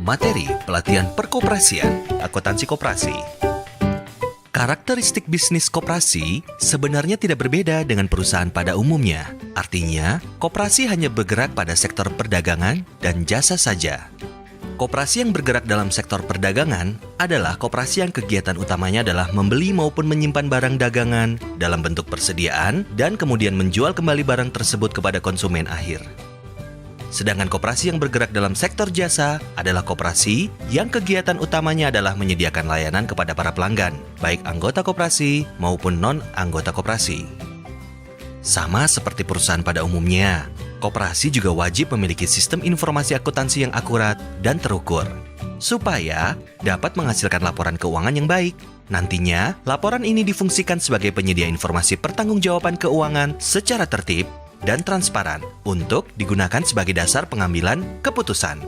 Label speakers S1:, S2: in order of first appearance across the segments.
S1: Materi pelatihan perkoperasian, akuntansi koperasi. Karakteristik bisnis koperasi sebenarnya tidak berbeda dengan perusahaan pada umumnya. Artinya, koperasi hanya bergerak pada sektor perdagangan dan jasa saja. Koperasi yang bergerak dalam sektor perdagangan adalah koperasi yang kegiatan utamanya adalah membeli maupun menyimpan barang dagangan dalam bentuk persediaan dan kemudian menjual kembali barang tersebut kepada konsumen akhir. Sedangkan koperasi yang bergerak dalam sektor jasa adalah koperasi yang kegiatan utamanya adalah menyediakan layanan kepada para pelanggan, baik anggota koperasi maupun non-anggota koperasi. Sama seperti perusahaan pada umumnya, koperasi juga wajib memiliki sistem informasi akuntansi yang akurat dan terukur, supaya dapat menghasilkan laporan keuangan yang baik. Nantinya, laporan ini difungsikan sebagai penyedia informasi pertanggungjawaban keuangan secara tertib dan transparan untuk digunakan sebagai dasar pengambilan keputusan.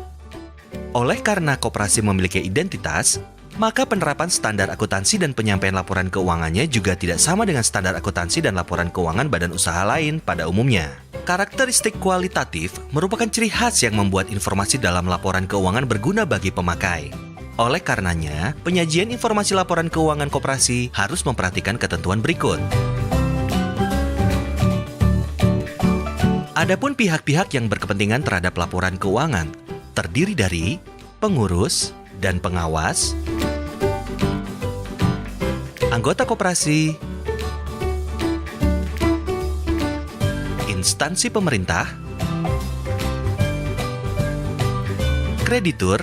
S1: Oleh karena koperasi memiliki identitas, maka penerapan standar akuntansi dan penyampaian laporan keuangannya juga tidak sama dengan standar akuntansi dan laporan keuangan badan usaha lain pada umumnya. Karakteristik kualitatif merupakan ciri khas yang membuat informasi dalam laporan keuangan berguna bagi pemakai. Oleh karenanya, penyajian informasi laporan keuangan koperasi harus memperhatikan ketentuan berikut. Adapun pihak-pihak yang berkepentingan terhadap laporan keuangan terdiri dari pengurus dan pengawas, anggota koperasi, instansi pemerintah, kreditur,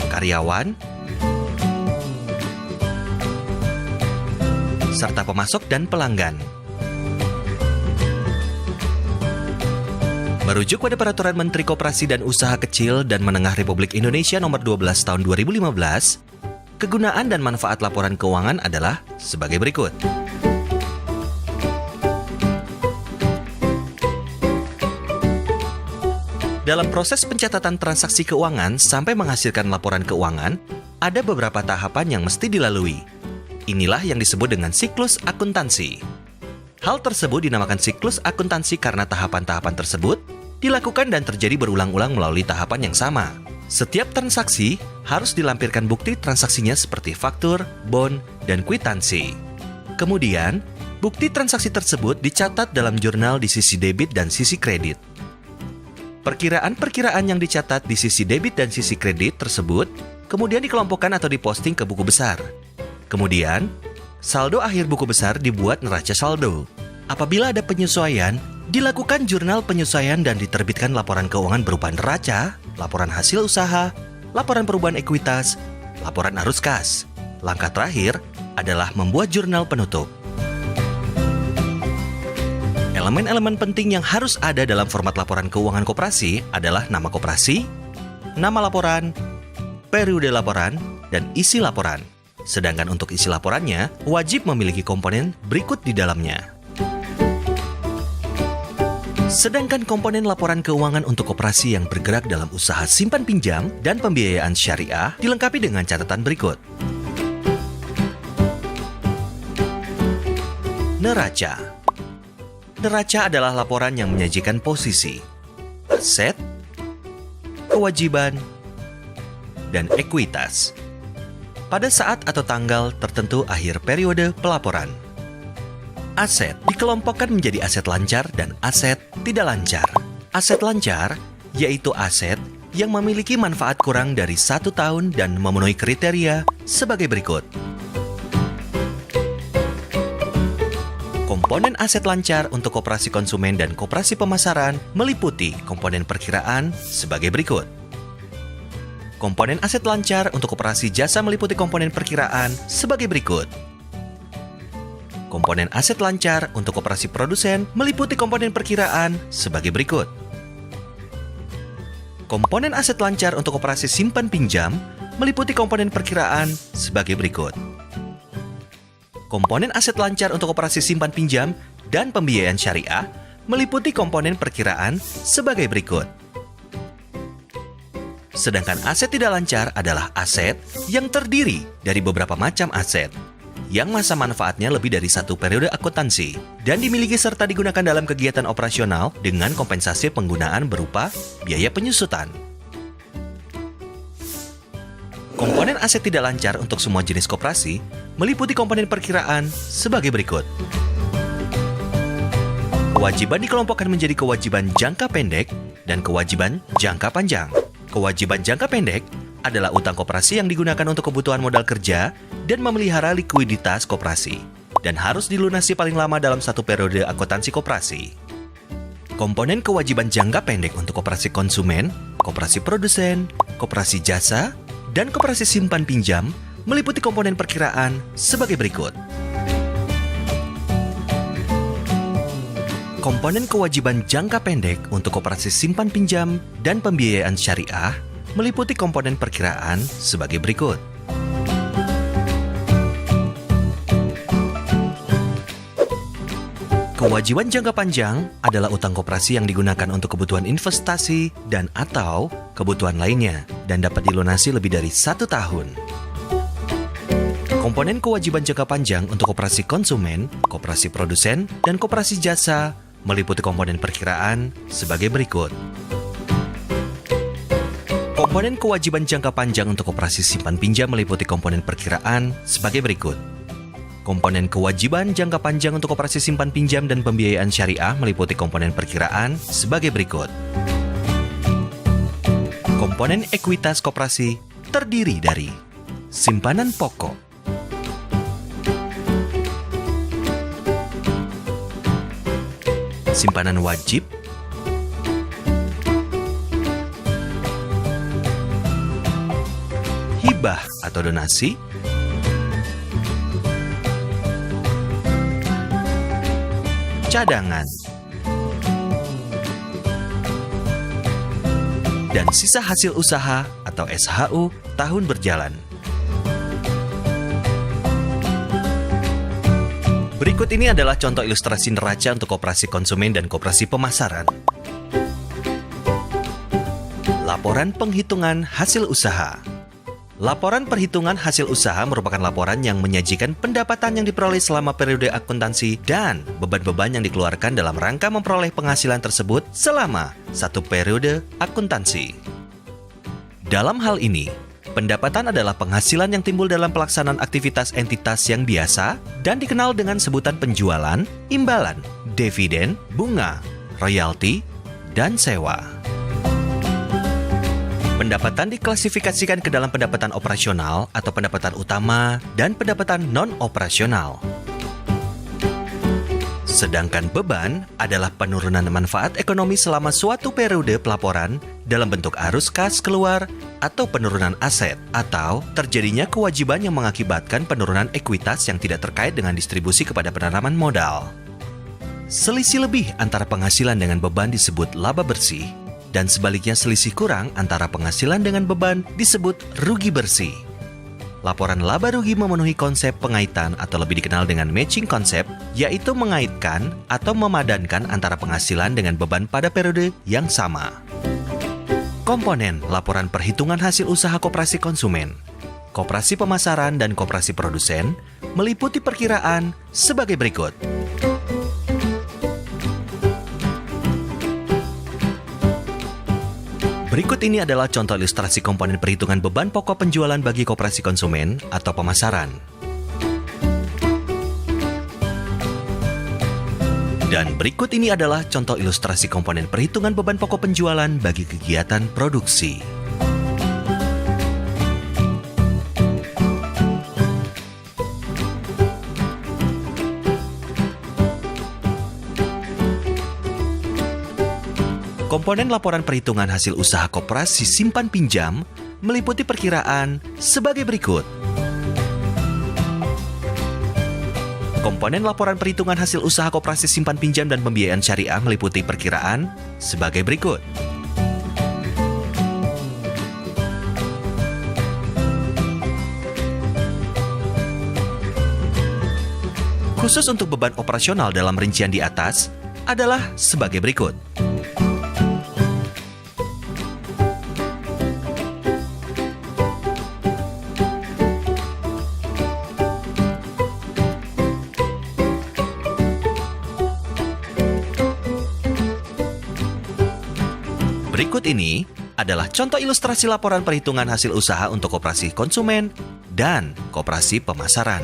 S1: karyawan, serta pemasok dan pelanggan. Merujuk pada Peraturan Menteri Koperasi dan Usaha Kecil dan Menengah Republik Indonesia Nomor 12 Tahun 2015, kegunaan dan manfaat laporan keuangan adalah sebagai berikut. Dalam proses pencatatan transaksi keuangan sampai menghasilkan laporan keuangan, ada beberapa tahapan yang mesti dilalui. Inilah yang disebut dengan siklus akuntansi. Hal tersebut dinamakan siklus akuntansi karena tahapan-tahapan tersebut dilakukan dan terjadi berulang-ulang melalui tahapan yang sama. Setiap transaksi harus dilampirkan bukti transaksinya seperti faktur, bon, dan kwitansi. Kemudian, bukti transaksi tersebut dicatat dalam jurnal di sisi debit dan sisi kredit. Perkiraan-perkiraan yang dicatat di sisi debit dan sisi kredit tersebut kemudian dikelompokkan atau diposting ke buku besar. Kemudian, saldo akhir buku besar dibuat neraca saldo. Apabila ada penyesuaian, dilakukan jurnal penyesuaian dan diterbitkan laporan keuangan berupa neraca, laporan hasil usaha, laporan perubahan ekuitas, laporan arus kas. Langkah terakhir adalah membuat jurnal penutup. Elemen-elemen penting yang harus ada dalam format laporan keuangan koperasi adalah nama koperasi, nama laporan, periode laporan, dan isi laporan. Sedangkan untuk isi laporannya, wajib memiliki komponen berikut di dalamnya. Sedangkan komponen laporan keuangan untuk koperasi yang bergerak dalam usaha simpan pinjam dan pembiayaan syariah dilengkapi dengan catatan berikut. Neraca. Neraca adalah laporan yang menyajikan posisi, aset, kewajiban, dan ekuitas pada saat atau tanggal tertentu akhir periode pelaporan. Aset dikelompokkan menjadi aset lancar dan aset tidak lancar. Aset lancar yaitu aset yang memiliki manfaat kurang dari 1 tahun dan memenuhi kriteria sebagai berikut. Komponen aset lancar untuk koperasi konsumen dan koperasi pemasaran meliputi komponen perkiraan sebagai berikut. Komponen aset lancar untuk koperasi jasa meliputi komponen perkiraan sebagai berikut. Komponen aset lancar untuk koperasi produsen meliputi komponen perkiraan sebagai berikut. Komponen aset lancar untuk koperasi simpan pinjam meliputi komponen perkiraan sebagai berikut. Komponen aset lancar untuk koperasi simpan pinjam dan pembiayaan syariah meliputi komponen perkiraan sebagai berikut. Sedangkan aset tidak lancar adalah aset yang terdiri dari beberapa macam aset, yang masa manfaatnya lebih dari 1 periode akuntansi dan dimiliki serta digunakan dalam kegiatan operasional dengan kompensasi penggunaan berupa biaya penyusutan. Komponen aset tidak lancar untuk semua jenis koperasi meliputi komponen perkiraan sebagai berikut. Kewajiban dikelompokkan menjadi kewajiban jangka pendek dan kewajiban jangka panjang. Kewajiban jangka pendek adalah utang koperasi yang digunakan untuk kebutuhan modal kerja dan memelihara likuiditas koperasi dan harus dilunasi paling lama dalam 1 periode akuntansi koperasi. Komponen kewajiban jangka pendek untuk koperasi konsumen, koperasi produsen, koperasi jasa, dan koperasi simpan pinjam meliputi komponen perkiraan sebagai berikut. Komponen kewajiban jangka pendek untuk koperasi simpan pinjam dan pembiayaan syariah meliputi komponen perkiraan sebagai berikut. Kewajiban jangka panjang adalah utang koperasi yang digunakan untuk kebutuhan investasi dan atau kebutuhan lainnya dan dapat dilunasi lebih dari 1 tahun. Komponen kewajiban jangka panjang untuk koperasi konsumen, koperasi produsen, dan koperasi jasa meliputi komponen perkiraan sebagai berikut. Komponen kewajiban jangka panjang untuk koperasi simpan pinjam meliputi komponen perkiraan sebagai berikut. Komponen kewajiban jangka panjang untuk koperasi simpan pinjam dan pembiayaan syariah meliputi komponen perkiraan sebagai berikut. Komponen ekuitas koperasi terdiri dari simpanan pokok, simpanan wajib, hibah atau donasi, cadangan, dan sisa hasil usaha atau SHU tahun berjalan. Berikut ini adalah contoh ilustrasi neraca untuk koperasi konsumen dan koperasi pemasaran. Laporan penghitungan hasil usaha. Laporan perhitungan hasil usaha merupakan laporan yang menyajikan pendapatan yang diperoleh selama periode akuntansi dan beban-beban yang dikeluarkan dalam rangka memperoleh penghasilan tersebut selama 1 periode akuntansi. Dalam hal ini, pendapatan adalah penghasilan yang timbul dalam pelaksanaan aktivitas entitas yang biasa dan dikenal dengan sebutan penjualan, imbalan, dividen, bunga, royalti, dan sewa. Pendapatan diklasifikasikan ke dalam pendapatan operasional atau pendapatan utama dan pendapatan non-operasional. Sedangkan beban adalah penurunan manfaat ekonomi selama suatu periode pelaporan dalam bentuk arus kas keluar atau penurunan aset atau terjadinya kewajiban yang mengakibatkan penurunan ekuitas yang tidak terkait dengan distribusi kepada penanaman modal. Selisih lebih antara penghasilan dengan beban disebut laba bersih dan sebaliknya selisih kurang antara penghasilan dengan beban disebut rugi bersih. Laporan laba rugi memenuhi konsep pengaitan atau lebih dikenal dengan matching konsep, yaitu mengaitkan atau memadankan antara penghasilan dengan beban pada periode yang sama. Komponen laporan perhitungan hasil usaha koperasi konsumen, koperasi pemasaran, dan koperasi produsen meliputi perkiraan sebagai berikut. Berikut ini adalah contoh ilustrasi komponen perhitungan beban pokok penjualan bagi koperasi konsumen atau pemasaran. Dan berikut ini adalah contoh ilustrasi komponen perhitungan beban pokok penjualan bagi kegiatan produksi. Komponen laporan perhitungan hasil usaha koperasi simpan pinjam meliputi perkiraan sebagai berikut. Komponen laporan perhitungan hasil usaha koperasi simpan pinjam dan pembiayaan syariah meliputi perkiraan sebagai berikut. Khusus untuk beban operasional dalam rincian di atas adalah sebagai berikut. Berikut ini adalah contoh ilustrasi laporan perhitungan hasil usaha untuk koperasi konsumen dan koperasi pemasaran.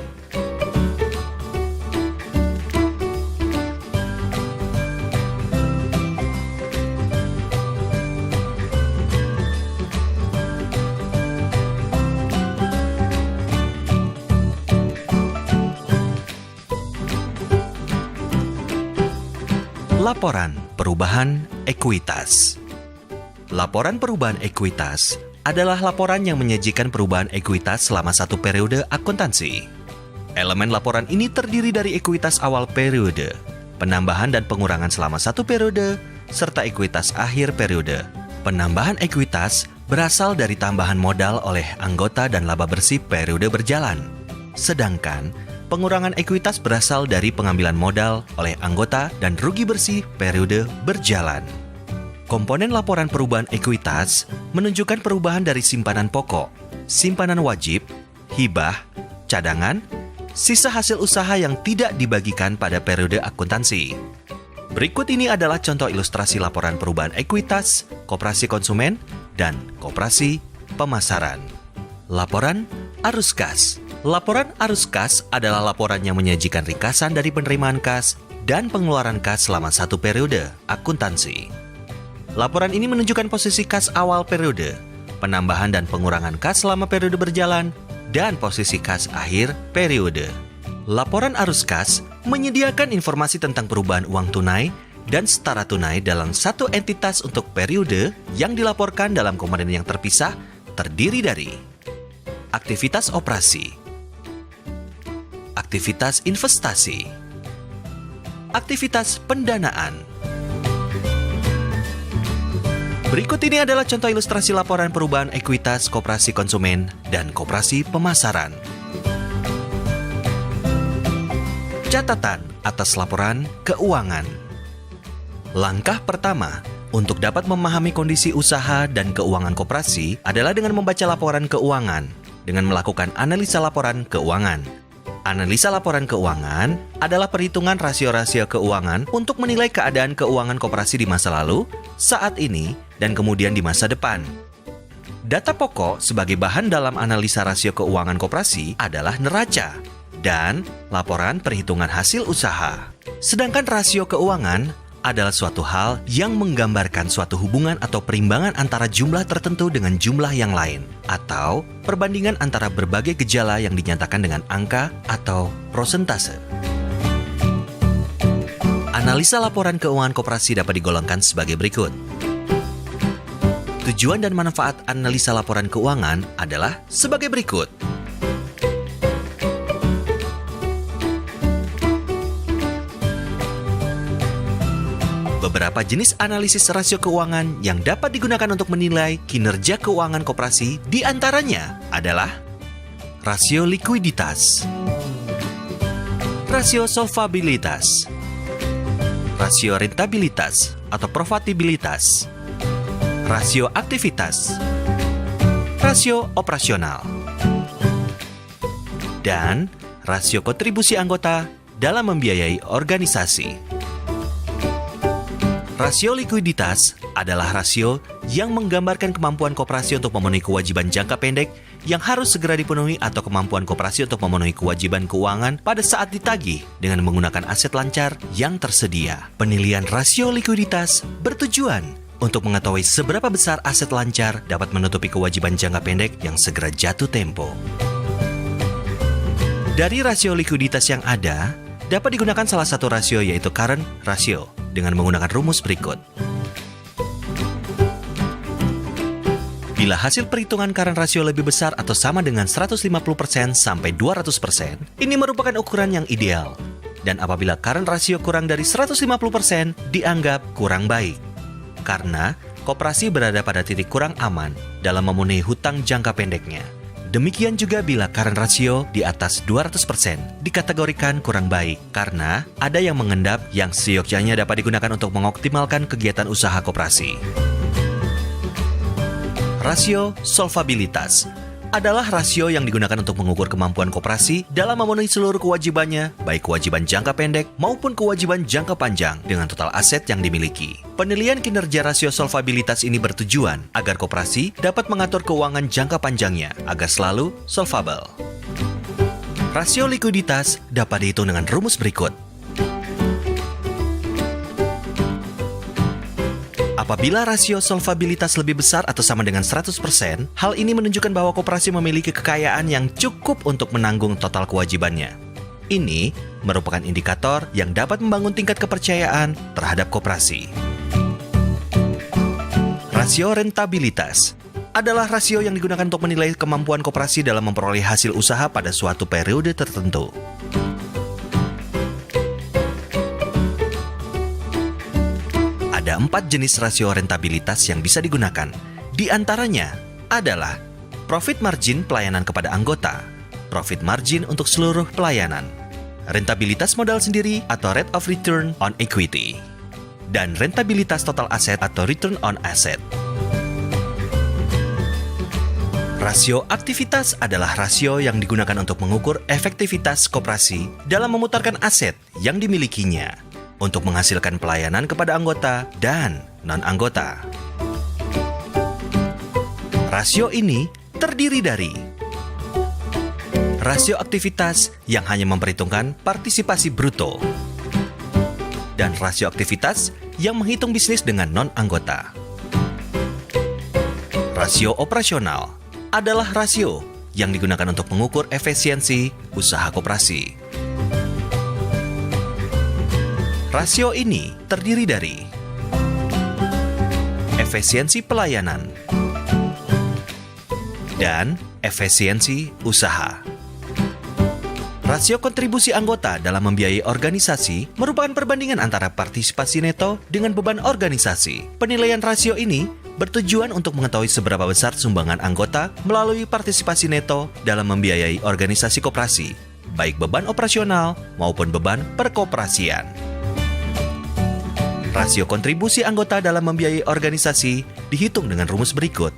S1: Laporan perubahan ekuitas. Laporan perubahan ekuitas adalah laporan yang menyajikan perubahan ekuitas selama satu periode akuntansi. Elemen laporan ini terdiri dari ekuitas awal periode, penambahan dan pengurangan selama satu periode, serta ekuitas akhir periode. Penambahan ekuitas berasal dari tambahan modal oleh anggota dan laba bersih periode berjalan. Sedangkan pengurangan ekuitas berasal dari pengambilan modal oleh anggota dan rugi bersih periode berjalan. Komponen laporan perubahan ekuitas menunjukkan perubahan dari simpanan pokok, simpanan wajib, hibah, cadangan, sisa hasil usaha yang tidak dibagikan pada periode akuntansi. Berikut ini adalah contoh ilustrasi laporan perubahan ekuitas, koperasi konsumen, dan koperasi pemasaran. Laporan arus kas. Laporan arus kas adalah laporan yang menyajikan ringkasan dari penerimaan kas dan pengeluaran kas selama satu periode akuntansi. Laporan ini menunjukkan posisi kas awal periode, penambahan dan pengurangan kas selama periode berjalan, dan posisi kas akhir periode. Laporan arus kas menyediakan informasi tentang perubahan uang tunai dan setara tunai dalam satu entitas untuk periode yang dilaporkan dalam komponen yang terpisah terdiri dari aktivitas operasi, aktivitas investasi, aktivitas pendanaan. Berikut ini adalah contoh ilustrasi laporan perubahan ekuitas koperasi konsumen dan koperasi pemasaran. Catatan atas laporan keuangan. Langkah pertama untuk dapat memahami kondisi usaha dan keuangan koperasi adalah dengan membaca laporan keuangan dengan melakukan analisa laporan keuangan. Analisa laporan keuangan adalah perhitungan rasio-rasio keuangan untuk menilai keadaan keuangan koperasi di masa lalu, saat ini, dan kemudian di masa depan. Data pokok sebagai bahan dalam analisa rasio keuangan koperasi adalah neraca dan laporan perhitungan hasil usaha. Sedangkan rasio keuangan adalah suatu hal yang menggambarkan suatu hubungan atau perimbangan antara jumlah tertentu dengan jumlah yang lain, atau perbandingan antara berbagai gejala yang dinyatakan dengan angka atau prosentase. Analisa laporan keuangan koperasi dapat digolongkan sebagai berikut. Tujuan dan manfaat analisa laporan keuangan adalah sebagai berikut. Beberapa jenis analisis rasio keuangan yang dapat digunakan untuk menilai kinerja keuangan koperasi diantaranya adalah rasio likuiditas, rasio solvabilitas, rasio rentabilitas atau profitabilitas, rasio aktivitas, rasio operasional, dan rasio kontribusi anggota dalam membiayai organisasi. Rasio likuiditas adalah rasio yang menggambarkan kemampuan koperasi untuk memenuhi kewajiban jangka pendek yang harus segera dipenuhi atau kemampuan koperasi untuk memenuhi kewajiban keuangan pada saat ditagih dengan menggunakan aset lancar yang tersedia. Penilaian rasio likuiditas bertujuan untuk mengetahui seberapa besar aset lancar dapat menutupi kewajiban jangka pendek yang segera jatuh tempo. Dari rasio likuiditas yang ada, dapat digunakan salah satu rasio yaitu current ratio dengan menggunakan rumus berikut. Bila hasil perhitungan current ratio lebih besar atau sama dengan 150% sampai 200%, ini merupakan ukuran yang ideal. Dan apabila current ratio kurang dari 150%, dianggap kurang baik. Karena koperasi berada pada titik kurang aman dalam memenuhi hutang jangka pendeknya. Demikian juga bila current ratio di atas 200% dikategorikan kurang baik karena ada yang mengendap yang seyogyanya dapat digunakan untuk mengoptimalkan kegiatan usaha koperasi. Rasio solvabilitas adalah rasio yang digunakan untuk mengukur kemampuan koperasi dalam memenuhi seluruh kewajibannya, baik kewajiban jangka pendek maupun kewajiban jangka panjang dengan total aset yang dimiliki. Penilaian kinerja rasio solvabilitas ini bertujuan agar koperasi dapat mengatur keuangan jangka panjangnya agar selalu solvable. Rasio likuiditas dapat dihitung dengan rumus berikut. Apabila rasio solvabilitas lebih besar atau sama dengan 100%, hal ini menunjukkan bahwa koperasi memiliki kekayaan yang cukup untuk menanggung total kewajibannya. Ini merupakan indikator yang dapat membangun tingkat kepercayaan terhadap koperasi. Rasio rentabilitas adalah rasio yang digunakan untuk menilai kemampuan koperasi dalam memperoleh hasil usaha pada suatu periode tertentu. Ada 4 jenis rasio rentabilitas yang bisa digunakan. Di antaranya adalah profit margin pelayanan kepada anggota, profit margin untuk seluruh pelayanan, rentabilitas modal sendiri atau rate of return on equity, dan rentabilitas total aset atau return on asset. Rasio aktivitas adalah rasio yang digunakan untuk mengukur efektivitas koperasi dalam memutarkan aset yang dimilikinya untuk menghasilkan pelayanan kepada anggota dan non-anggota. Rasio ini terdiri dari rasio aktivitas yang hanya memperhitungkan partisipasi bruto dan rasio aktivitas yang menghitung bisnis dengan non-anggota. Rasio operasional adalah rasio yang digunakan untuk mengukur efisiensi usaha koperasi. Rasio ini terdiri dari efisiensi pelayanan dan efisiensi usaha. Rasio kontribusi anggota dalam membiayai organisasi merupakan perbandingan antara partisipasi neto dengan beban organisasi. Penilaian rasio ini bertujuan untuk mengetahui seberapa besar sumbangan anggota melalui partisipasi neto dalam membiayai organisasi koperasi, baik beban operasional maupun beban perkoperasian. Rasio kontribusi anggota dalam membiayai organisasi dihitung dengan rumus berikut.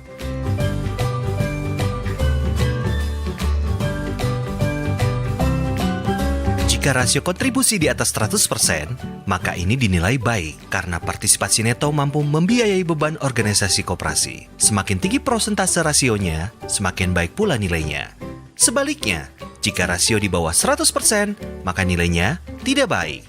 S1: Jika rasio kontribusi di atas 100%, maka ini dinilai baik karena partisipasi neto mampu membiayai beban organisasi koperasi. Semakin tinggi persentase rasionya, semakin baik pula nilainya. Sebaliknya, jika rasio di bawah 100%, maka nilainya tidak baik.